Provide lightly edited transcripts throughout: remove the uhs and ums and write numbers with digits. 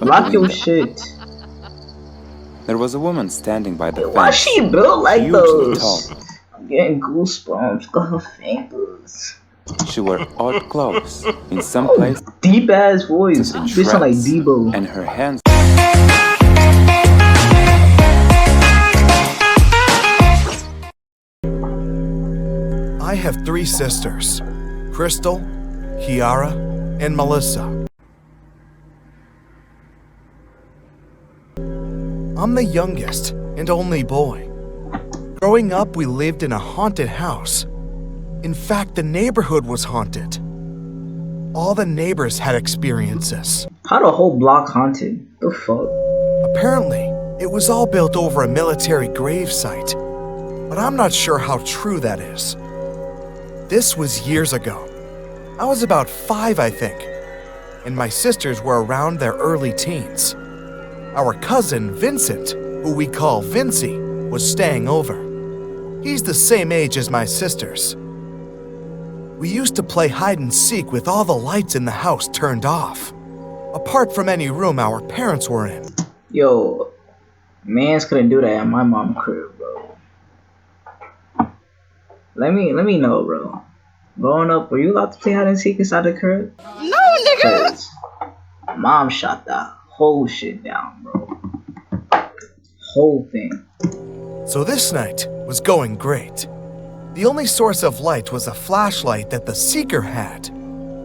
Lock your window. shit. There was a woman standing by the Why fence, she built like hugely those? tall. I'm getting goosebumps. Got her fingers. She wore odd clothes, in some Oh, places deep ass voice. in Bitch sound like shreds, Debo. and her hands. I have 3 sisters, Crystal, Kiara, and Melissa. I'm the youngest and only boy. Growing up, we lived in a haunted house. In fact, the neighborhood was haunted. All the neighbors had experiences. How the whole block haunted? The fuck? Apparently, it was all built over a military grave site, but I'm not sure how true that is. This was years ago. I was about 5, I think, and my sisters were around their early teens. Our cousin, Vincent, who we call Vincy, was staying over. He's the same age as my sisters. We used to play hide and seek with all the lights in the house turned off, apart from any room our parents were in. Yo, mans couldn't do that at my mom's crib, bro. Let me know, bro. Growing up, were you allowed to play hide and seek inside the crib? No, nigga. 'Cause mom shot that whole shit down, bro. Whole thing. So this night was going great. The only source of light was a flashlight that the seeker had.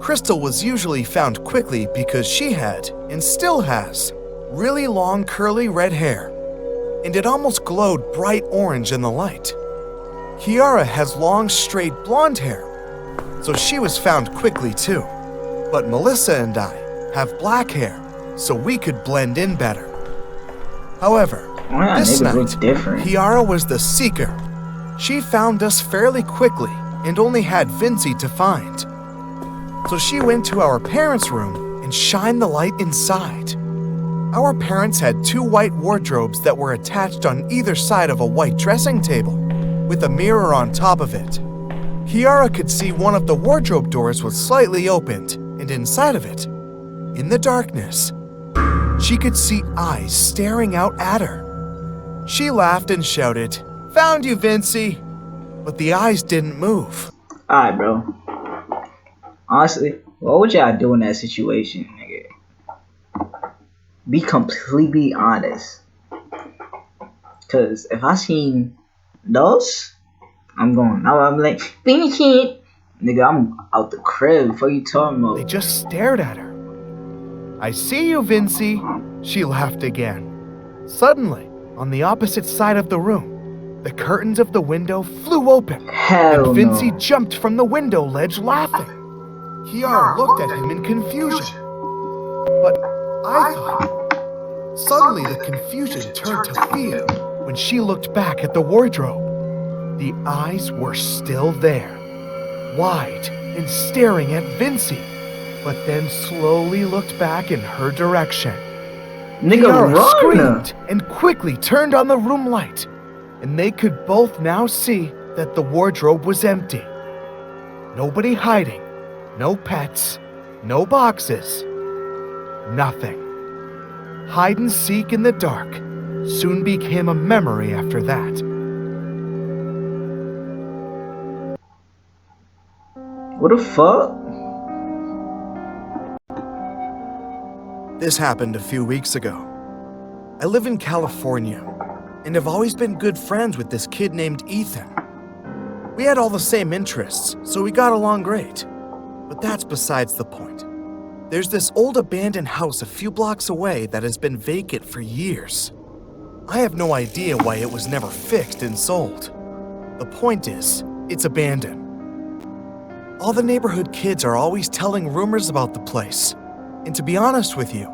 Crystal was usually found quickly because she had, and still has, really long curly red hair, and it almost glowed bright orange in the light. Kiara has long straight blonde hair, so she was found quickly too. But Melissa and I have black hair, so we could blend in better. However, Oh, yeah, this niggas night, look different. Kiara was the seeker. She found us fairly quickly and only had Vincy to find. So she went to our parents' room and shined the light inside. Our parents had 2 white wardrobes that were attached on either side of a white dressing table, with a mirror on top of it. Kiara could see one of the wardrobe doors was slightly opened, and inside of it, in the darkness, she could see eyes staring out at her. She laughed and shouted, "Found you, Vincy!" But the eyes didn't move. Alright, bro. Honestly, what would y'all do in that situation, nigga? Be completely honest. Cause if I seen those, I'm like, Vincent! Nigga, I'm out the crib. What you talking They about? just stared at her. "I see you, Vincy," she laughed again. Suddenly, on the opposite side of the room, the curtains of the window flew open, Hell and Vincy no. jumped from the window ledge laughing. Kiara looked at him in confusion. But I thought. Suddenly, the confusion turned to fear when she looked back at the wardrobe. The eyes were still there, wide and staring at Vincy, but then slowly looked back in her direction. Nigga, Kiara run! screamed and quickly turned on the room light, and they could both now see that the wardrobe was empty. Nobody hiding, no pets, no boxes, nothing. Hide and seek in the dark soon became a memory after that. What the fuck? This happened a few weeks ago. I live in California and have always been good friends with this kid named Ethan. We had all the same interests, so we got along great. But that's besides the point. There's this old abandoned house a few blocks away that has been vacant for years. I have no idea why it was never fixed and sold. The point is, it's abandoned. All the neighborhood kids are always telling rumors about the place. And to be honest with you,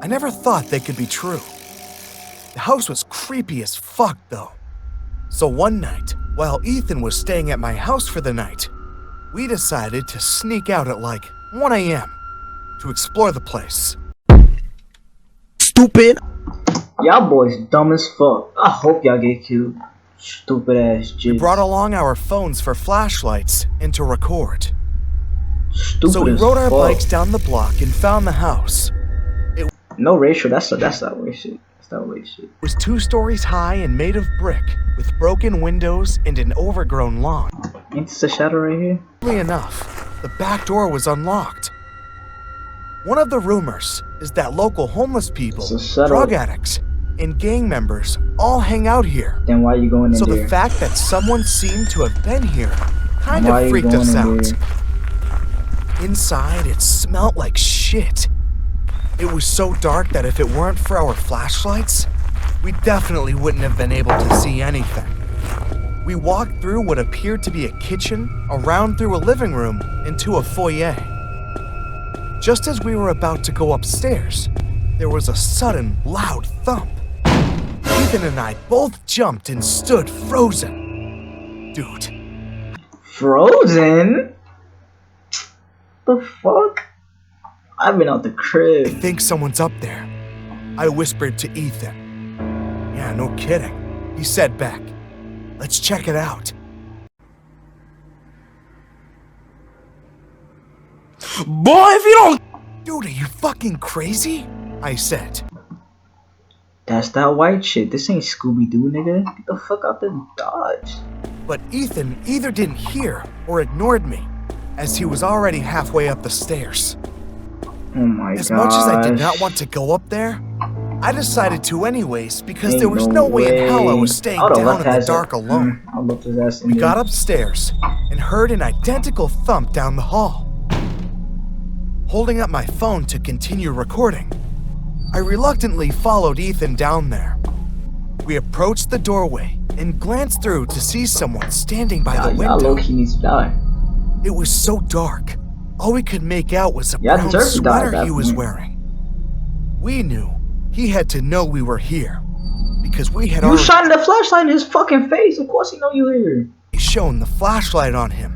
I never thought they could be true. The house was creepy as fuck, though. So one night, while Ethan was staying at my house for the night, we decided to sneak out at like 1 a.m. to explore the place. Stupid. Y'all boys dumb as fuck. I hope y'all get killed. Stupid ass We jizz. brought along our phones for flashlights and to record. Stupid So we as rode our fuck. bikes down the block and found the house. No racial. That's that way shit. That's that way shit. It was 2 stories high and made of brick, with broken windows and an overgrown lawn. Ain't this a shadow right here? Oddly enough, the back door was unlocked. One of the rumors is that local homeless people, It's a shadow. drug addicts, and gang members all hang out here. Then why you going in So there? the fact that someone seemed to have been here kind Why of you freaked going us in out. there? Inside, it smelled like shit. It was so dark that if it weren't for our flashlights, we definitely wouldn't have been able to see anything. We walked through what appeared to be a kitchen, around through a living room, into a foyer. Just as we were about to go upstairs, there was a sudden, loud thump. Ethan and I both jumped and stood frozen. Dude, Frozen? The fuck? I've been out the I crib. think someone's up there. I whispered to Ethan. Yeah, no kidding. He said back. Let's check it out. Boy, if you don't... Dude, are you fucking crazy? I said. That's that white shit. This ain't Scooby-Doo, nigga. Get the fuck out the Dodge. But Ethan either didn't hear or ignored me, as he was already halfway up the stairs. Oh my god. As much as I did not want to go up there, I decided to anyways because Ain't there was no way in hell I was staying I'd've down left in the his- dark alone. I left his ass in We there. got upstairs and heard an identical thump down the hall. Holding up my phone to continue recording, I reluctantly followed Ethan down there. We approached the doorway and glanced through to see someone standing by the Y'all window. low-key needs to die. It was so dark, all we could make out was a Yeah, I brown deserve to die at sweater that he was point. wearing. We knew he had to know we were here because we had You already shining the flashlight in his fucking face. Of course he know you here. shown the flashlight on him.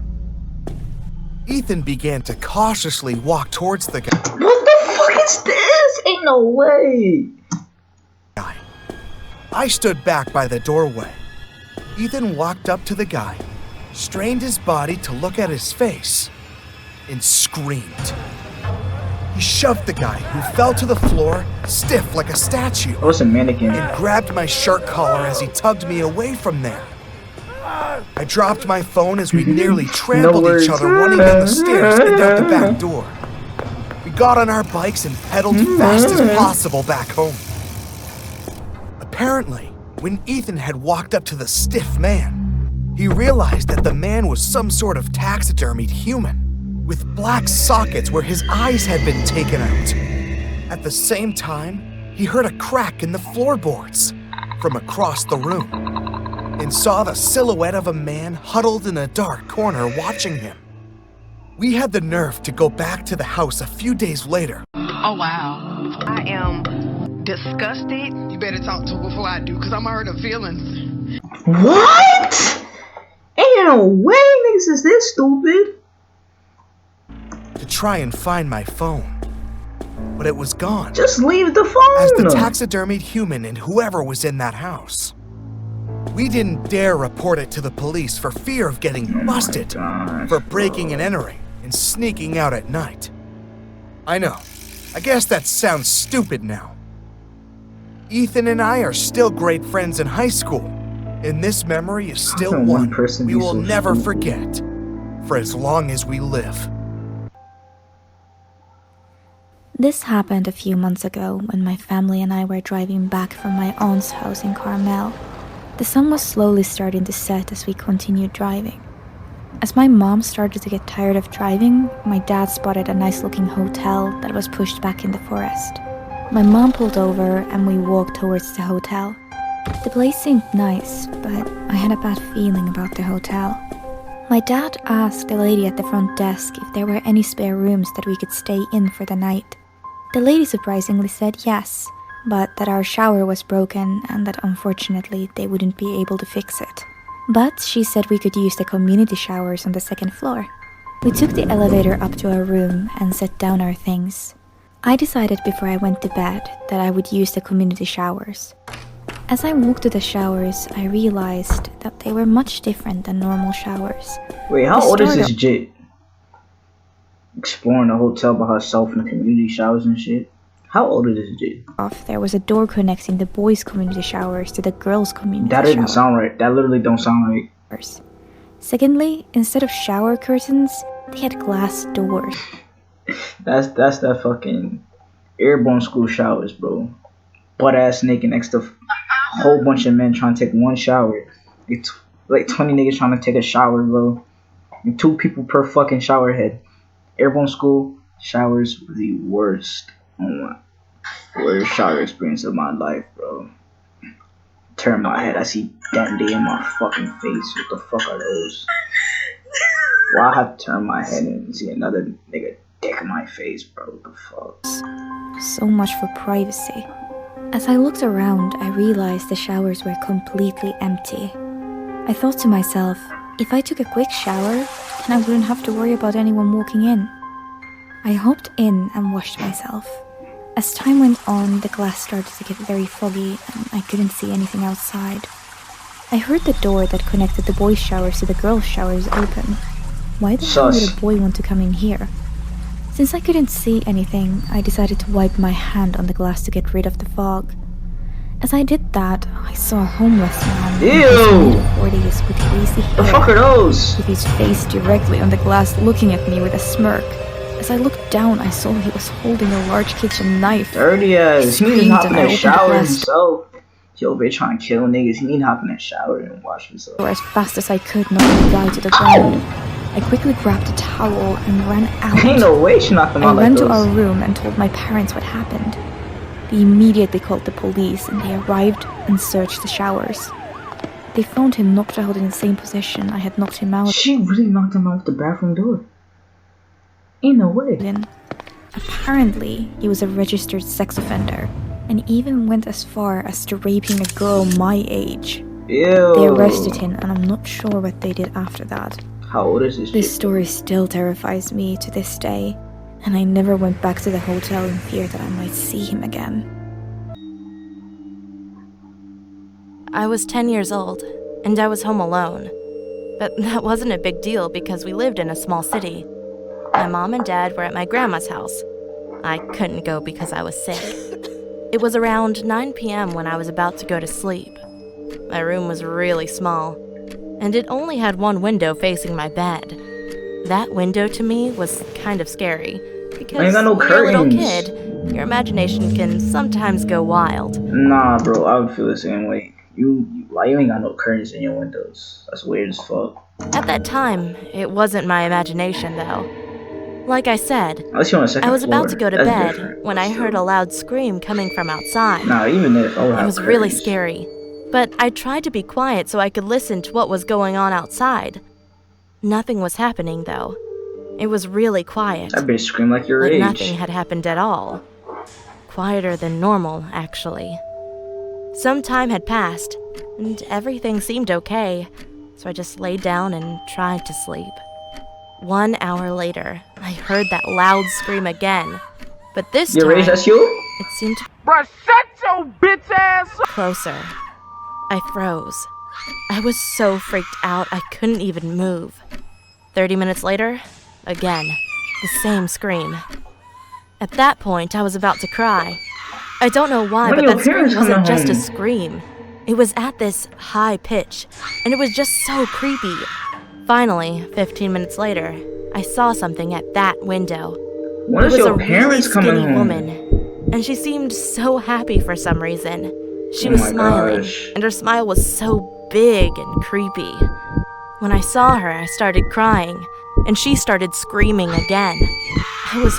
Ethan began to cautiously walk towards the guy. What the fuck is this? Ain't no way. I stood back by the doorway. Ethan walked up to the guy, strained his body to look at his face, and screamed. He shoved the guy, who fell to the floor, stiff like a statue, That was a mannequin. and grabbed my shirt collar as he tugged me away from there. I dropped my phone as we nearly trampled words. each other running down the stairs and out the back door. We got on our bikes and pedaled fast as possible back home. Apparently, when Ethan had walked up to the stiff man, he realized that the man was some sort of taxidermied human, with black sockets where his eyes had been taken out. At the same time, he heard a crack in the floorboards from across the room, and saw the silhouette of a man huddled in a dark corner watching him. We had the nerve to go back to the house a few days later. Oh, wow. I am disgusted. You better talk to her before I do, because I'm hurt her feelings. What? Ain't no way niggas is this stupid. To try and find my phone, but it was gone, Just leave the phone. as the taxidermied human and whoever was in that house. We didn't dare report it to the police for fear of getting busted gosh, for breaking and entering and sneaking out at night. I know, I guess that sounds stupid now. Ethan and I are still great friends in high school, and this memory is still can one one person we be will so never stupid? forget for as long as we live. This happened a few months ago when my family and I were driving back from my aunt's house in Carmel. The sun was slowly starting to set as we continued driving. As my mom started to get tired of driving, my dad spotted a nice-looking hotel that was pushed back in the forest. My mom pulled over and we walked towards the hotel. The place seemed nice, but I had a bad feeling about the hotel. My dad asked the lady at the front desk if there were any spare rooms that we could stay in for the night. The lady surprisingly said yes, but that our shower was broken and that unfortunately they wouldn't be able to fix it. But she said we could use the community showers on the second floor. We took the elevator up to our room and set down our things. I decided before I went to bed that I would use the community showers. As I walked to the showers, I realized that they were much different than normal showers. Wait, how The old is start this jit? Exploring the hotel by herself in the community showers and shit. How old is this dude? off, there was a door connecting the boys' community showers to the girls' community That doesn't showers. sound right. That literally don't sound right. Secondly, instead of shower curtains, they had glass doors. That's that fucking airborne school showers, bro. Butt ass naked next to a whole bunch of men trying to take one shower. It's like 20 niggas trying to take a shower, bro. And 2 people per fucking shower head. Airborne school showers were the worst. Oh my, worst shower experience of my life, bro. Turn my head, I see Dandy in my fucking face. What the fuck are those? Why I have to turn my head and see another nigga dick in my face, bro? What the fuck? So much for privacy. As I looked around, I realized the showers were completely empty. I thought to myself, if I took a quick shower, then I wouldn't have to worry about anyone walking in. I hopped in and washed myself. As time went on, the glass started to get very foggy and I couldn't see anything outside. I heard the door that connected the boys' showers to the girls' showers open. Why the hell would a boy want to come in here? Since I couldn't see anything, I decided to wipe my hand on the glass to get rid of the fog. As I did that, I saw a homeless man in his mid-40s with greasy hair, The fuck are those? with his face directly on the glass looking at me with a smirk. As I looked down, I saw he was holding a large kitchen knife. Dirty ass. He need to Screamed hop in and I that opened the shower glass himself. He over here trying to kill niggas. He need to hop in that shower and wash himself. door as fast as I could, knocking the guy to the ground. I quickly grabbed a towel and ran out. Ain't no way she knocked him I out like ran those. to our room and told my parents what happened. They immediately called the police and they arrived and searched the showers. They found him knocked out in the same position I had knocked him out She really knocked him out the bathroom door. Ain't no way. in. Apparently, he was a registered sex offender and even went as far as to raping a girl my age. Ew. They arrested him and I'm not sure what they did after that. How old is this This shit? story still terrifies me to this day, and I never went back to the hotel in fear that I might see him again. I was 10 years old, and I was home alone. But that wasn't a big deal because we lived in a small city. My mom and dad were at my grandma's house. I couldn't go because I was sick. It was around 9 p.m. when I was about to go to sleep. My room was really small, and it only had one window facing my bed. That window to me was kind of scary, because ain't got no when you're a little curtains. kid, your imagination can sometimes go wild. Nah, bro. I would feel the same way. Why you ain't got no curtains in your windows? That's weird as fuck. At that time, it wasn't my imagination, though. Like I said, Unless you're on the second I was about floor. to go to That's bed different. when I heard a loud scream coming from outside. Nah, even if I would have It was really curtains. scary, but I tried to be quiet so I could listen to what was going on outside. Nothing was happening, though. It was really quiet. That bitch scream like your Like age. nothing had happened at all. Quieter than normal, actually. Some time had passed, and everything seemed okay, so I just laid down and tried to sleep. 1 hour later, I heard that loud scream again, but this Your age, time, that's you? it seemed Bruh, shut your bitch ass up! closer. I froze. I was so freaked out I couldn't even move. 30 minutes later, again, the same scream. At that point, I was about to cry. I don't know why, When but your that scream parents wasn't coming just a home? scream. It was at this high pitch, and it was just so creepy. Finally, 15 minutes later, I saw something at that window. When It is was your a parents really coming skinny home? woman, and she seemed so happy for some reason. She Oh was my smiling, gosh. and her smile was so big and creepy. When I saw her, I started crying, and she started screaming again. I was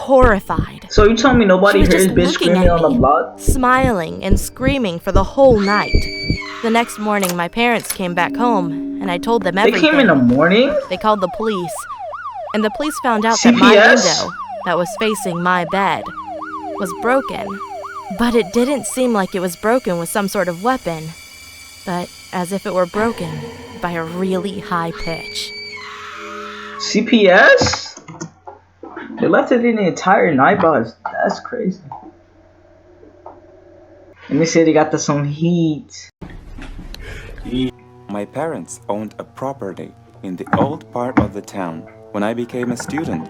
horrified. So you telling me She nobody was heard this just bitch looking screaming at on the me, block? smiling and screaming for the whole night. The next morning, my parents came back home, and I told them They everything. came in the morning? They called the police, and the police found out that my CPS? window, that was facing my bed, was broken. But it didn't seem like it was broken with some sort of weapon, but as if it were broken by a really high pitch. CPS? They left it in the entire night, but that's crazy. And they say they got some heat. My parents owned a property in the old part of the town. When I became a student,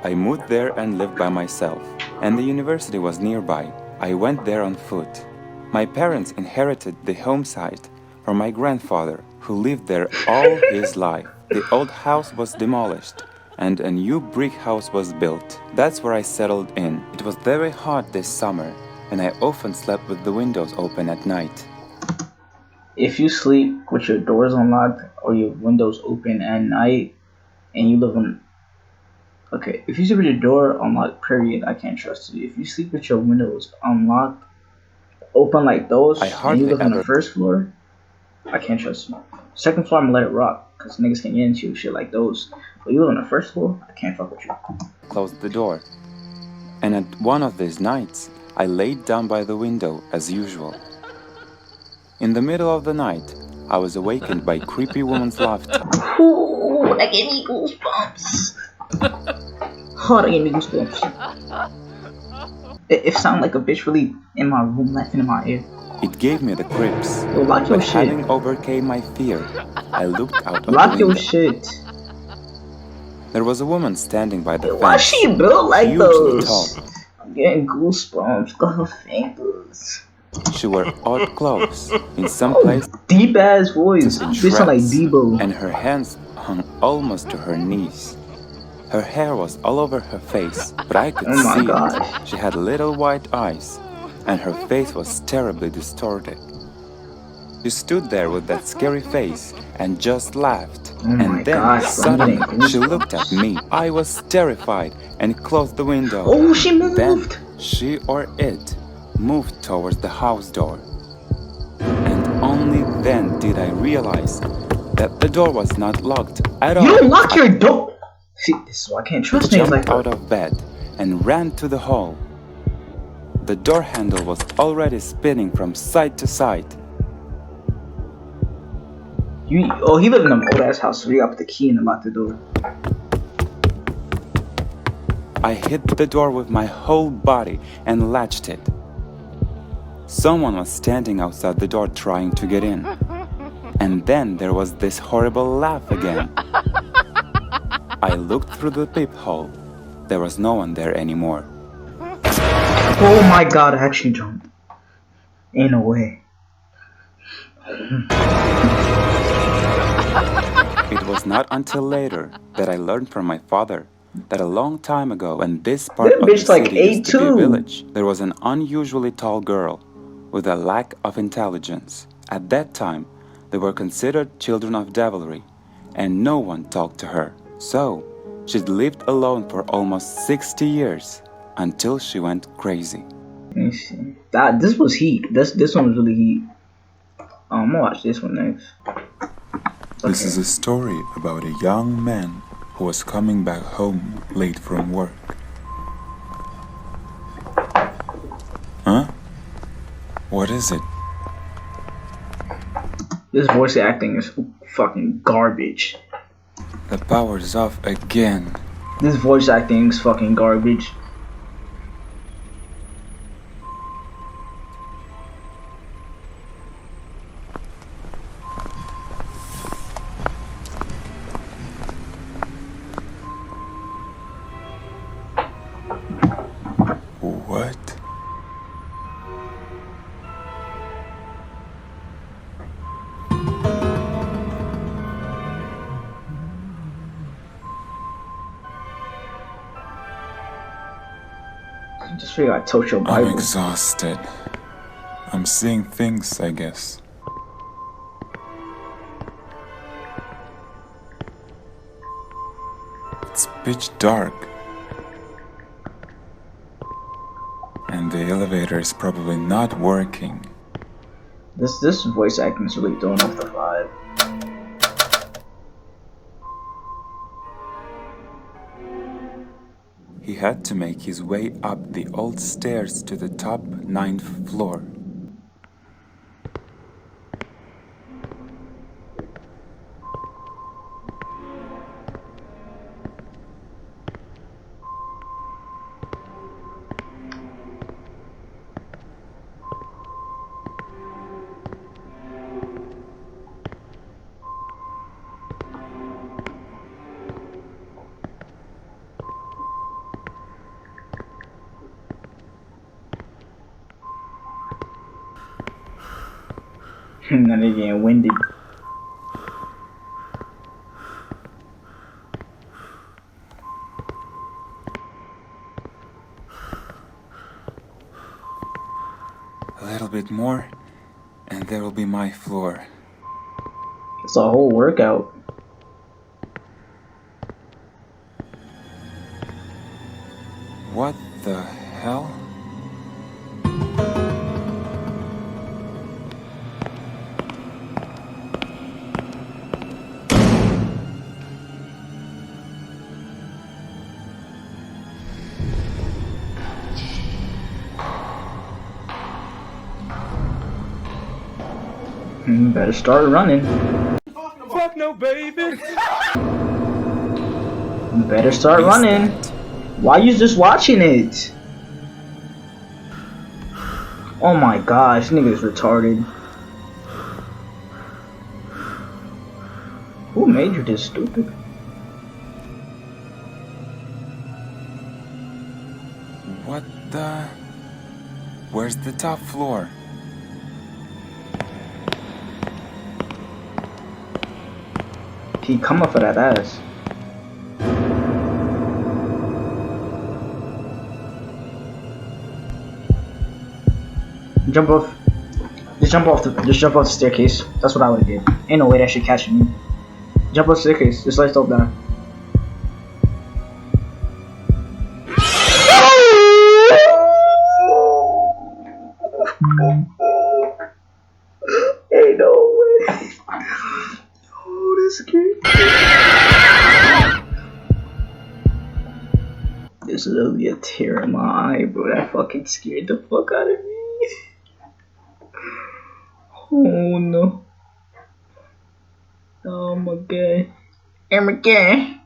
I moved there and lived by myself. and the university was nearby. I went there on foot. My parents inherited the home site from my grandfather, who lived there all his life. The old house was demolished, and a new brick house was built. That's where I settled in. It was very hot this summer, and I often slept with the windows open at night. If you sleep with your doors unlocked or your windows open at night and you live in... Okay, if you sleep with your door unlocked, period, I can't trust you. If you sleep with your windows unlocked, open like those, I and you hardly live on the ever first floor, I can't trust you. Second floor, I'm gonna let it rock, because niggas can get into shit like those. But you live on the first floor, I can't fuck with you. closed the door. And at one of these nights, I laid down by the window as usual. In the middle of the night, I was awakened by creepy woman's laughter. Ooh, that gave me goosebumps. Oh, that gave me goosebumps. It sounded like a bitch really in my room laughing in my ear. It gave me the creeps. Yo, lock your But shit. having overcame my fear, I looked out of Lock the your window. shit. There was a woman standing by the fence. Why she built like hugely those? tall. I'm getting goosebumps. Got her fingers. She wore odd clothes, in some Oh, places deep ass voice. in Bitch sound like shreds, Debo. and her hands hung almost to her knees. Her hair was all over her face, but I could Oh my see gosh. it. She had little white eyes, and her face was terribly distorted. She stood there with that scary face and just laughed. Oh my And then gosh, bro, I'm suddenly getting she looked at me. I was terrified and closed the window. Oh, she moved. Then she or it moved towards the house door. And only then did I realize that the door was not locked at all. You don't lock your door. See, this is why I can't I trust niggas like jumped out that. of bed and ran to the hall. The door handle was already spinning from side to side. He lived in an old ass house, so you got the key and unlock the door. I hit the door with my whole body and latched it. Someone was standing outside the door trying to get in. And then there was this horrible laugh again. I looked through the peephole. There was no one there anymore. Oh my god, I actually jumped. Ain't no way. It was not until later that I learned from my father that a long time ago, when this part That of the bitch like city used to be a 8'2". village, there was an unusually tall girl with a lack of intelligence. At that time, they were considered children of devilry, and no one talked to her. So, she'd lived alone for almost 60 years until she went crazy. Let me see. This was heat. This one was really heat. I'm gonna watch this one next. This is a story about a young man who was coming back home late from work. Huh? What is it? This voice acting is fucking garbage. The power's off again. This voice acting is fucking garbage. What? Just figure I told your I'm Bible. exhausted. I'm seeing things, I guess. It's pitch dark. And the elevator is probably not working. This voice acting is really throwing off the vibe. He had to make his way up the old stairs to the top 9th floor. Now they getting winded. A little bit more, and there will be my floor. It's a whole workout. What the hell? Better start running. Fuck no, baby. Better start running. Why you just watching it? Oh my gosh, nigga is retarded. Who made you this stupid? What the? Where's the top floor? He coming for that ass. Jump off. Just jump off the staircase. That's what I would have did. Ain't no way that shit catching me. Jump off the staircase. Just let don't die. Ain't no way. Oh, that's scary. There's literally a tear in my eye, bro. That fucking scared the fuck out of me. Oh no. Oh my god. Oh my god.